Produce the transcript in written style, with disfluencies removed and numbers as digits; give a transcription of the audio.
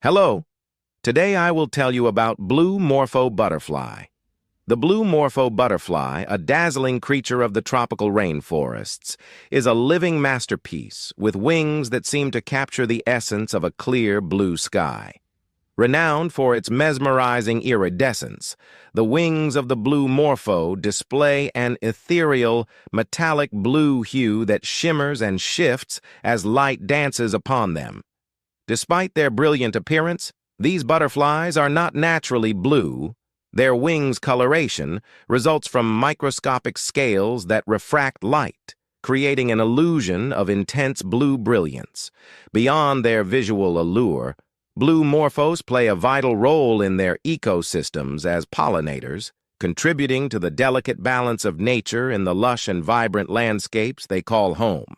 Hello. Today I will tell you about blue Morpho butterfly. The blue Morpho butterfly, a dazzling creature of the tropical rainforests, is a living masterpiece with wings that seem to capture the essence of a clear blue sky. Renowned for its mesmerizing iridescence, the wings of the blue Morpho display an ethereal, metallic blue hue that shimmers and shifts as light dances upon them. Despite their brilliant appearance, these butterflies are not naturally blue. Their wings' coloration results from microscopic scales that refract light, creating an illusion of intense blue brilliance. Beyond their visual allure, blue morphos play a vital role in their ecosystems as pollinators, contributing to the delicate balance of nature in the lush and vibrant landscapes they call home.